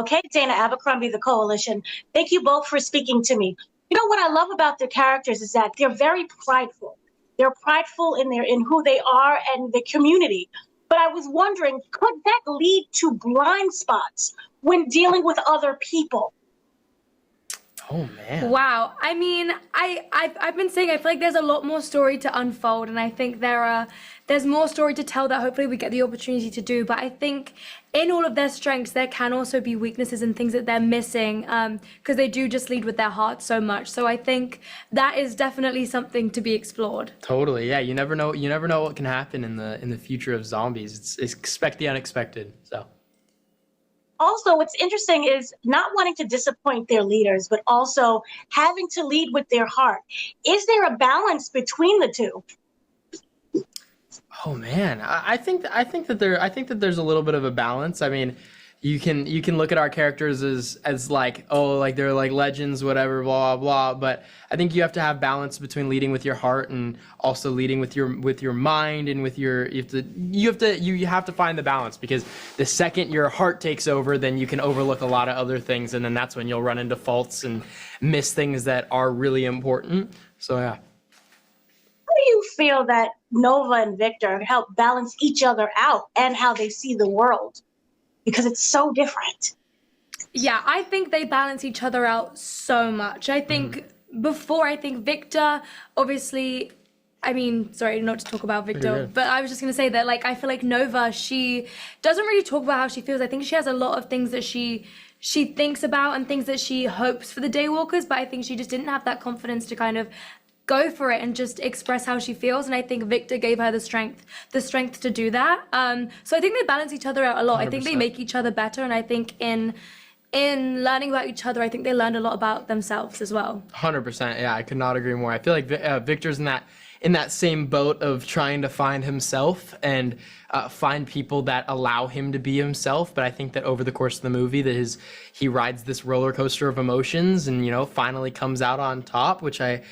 Okay, Dana Abercrombie, the Coalition. Thank you both for speaking to me. You know what I love about their characters is that they're very prideful. They're prideful in who they are and their community. But I was wondering, could that lead to blind spots when dealing with other people? Oh man. Wow. I mean, I've been saying I feel like there's a lot more story to unfold, and I think there's more story to tell that hopefully we get the opportunity to do. But I think in all of their strengths, there can also be weaknesses and things that they're missing, because they do just lead with their heart so much. So I think that is definitely something to be explored. Totally. Yeah, you never know what can happen in the future of zombies. It's expect the unexpected. So Also, what's interesting is not wanting to disappoint their leaders, but also having to lead with their heart. Is there a balance between the two? oh man, I think that there's a little bit of a balance. I mean, you can look at our characters as like, oh, like they're like legends, whatever, blah blah blah. But I think you have to have balance between leading with your heart and also leading with your mind and with your you have to find the balance, because the second your heart takes over, then you can overlook a lot of other things, and then that's when you'll run into faults and miss things that are really important. So yeah. How do you feel that Nova and Victor help balance each other out and how they see the world? Because it's so different. Yeah, I think they balance each other out so much. I think Victor, obviously, I mean, sorry, not to talk about You're Victor, good. but I was just gonna say that, like, I feel like Nova, she doesn't really talk about how she feels. I think she has a lot of things that she thinks about and things that she hopes for the Daywalkers, but I think she just didn't have that confidence to kind of go for it and just express how she feels. And I think Victor gave her the strength to do that. So I think they balance each other out a lot. I think they 100%. make each other better, and I think in learning about each other, I think they learned a lot about themselves as well. 100%. Yeah, I could not agree more. I feel like Victor's in that same boat of trying to find himself and find people that allow him to be himself. But I think that over the course of the movie, that he rides this roller coaster of emotions, and finally comes out on top, which I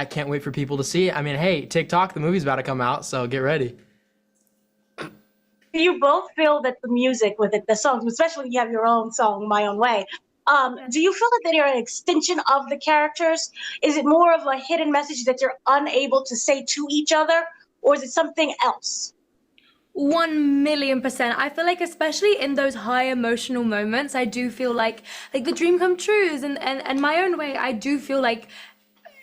can't wait for people to see. I mean, hey, TikTok, the movie's about to come out, so get ready. Do you both feel that the music with it, the songs, especially when you have your own song, My Own Way, do you feel that they are an extension of the characters? Is it more of a hidden message that you're unable to say to each other, or is it something else? 1,000,000%. I feel like especially in those high emotional moments, I do feel like the dream come trues and my own way, I do feel like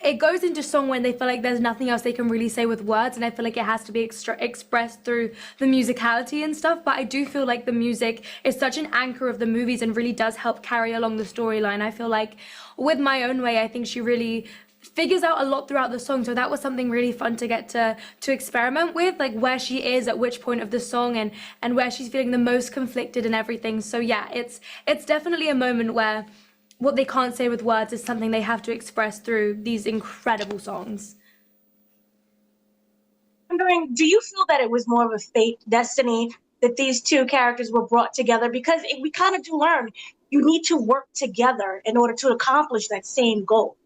it goes into song when they feel like there's nothing else they can really say with words, and I feel like it has to be expressed through the musicality and stuff. But I do feel like the music is such an anchor of the movies and really does help carry along the storyline. I feel like with My Own Way, I think she really figures out a lot throughout the song, so that was something really fun to get to experiment with, like where she is at which point of the song, and where she's feeling the most conflicted and everything. So yeah, it's definitely a moment where what they can't say with words is something they have to express through these incredible songs. Wondering, do you feel that it was more of a fate, destiny, that these two characters were brought together? Because we kind of do learn you need to work together in order to accomplish that same goal.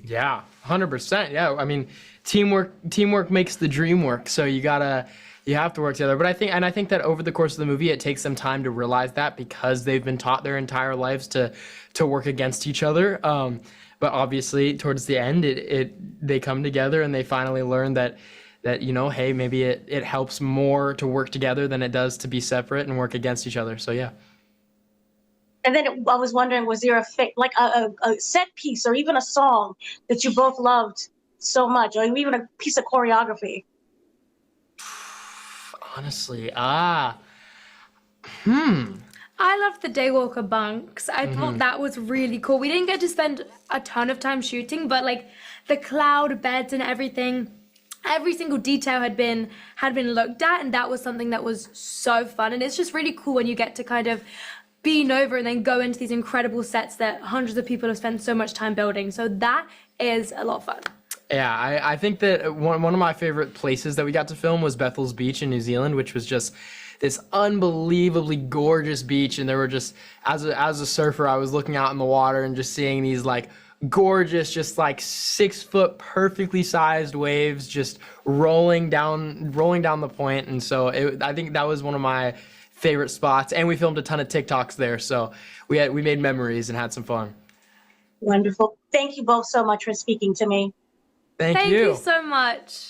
Yeah, 100%. Yeah, I mean, teamwork makes the dream work. So you have to work together. But I think that over the course of the movie, it takes them time to realize that, because they've been taught their entire lives to work against each other. But obviously, towards the end, they come together and they finally learn that hey, maybe it helps more to work together than it does to be separate and work against each other. So yeah. And then I was wondering, was there like a set piece or even a song that you both loved so much, or even a piece of choreography? Honestly, I loved the Daywalker bunks. I thought that was really cool. We didn't get to spend a ton of time shooting, but like the cloud beds and everything, every single detail had been looked at, and that was something that was so fun. And it's just really cool when you get to kind of be Nova and then go into these incredible sets that hundreds of people have spent so much time building. So that is a lot of fun. Yeah, I think that one of my favorite places that we got to film was Bethel's Beach in New Zealand, which was just this unbelievably gorgeous beach. And there were just, as a surfer, I was looking out in the water and just seeing these like gorgeous, just like 6 foot perfectly sized waves just rolling down the point. And so I think that was one of my favorite spots, and we filmed a ton of TikToks there. So we made memories and had some fun. Wonderful. Thank you both so much for speaking to me. Thank Thank you. you so much.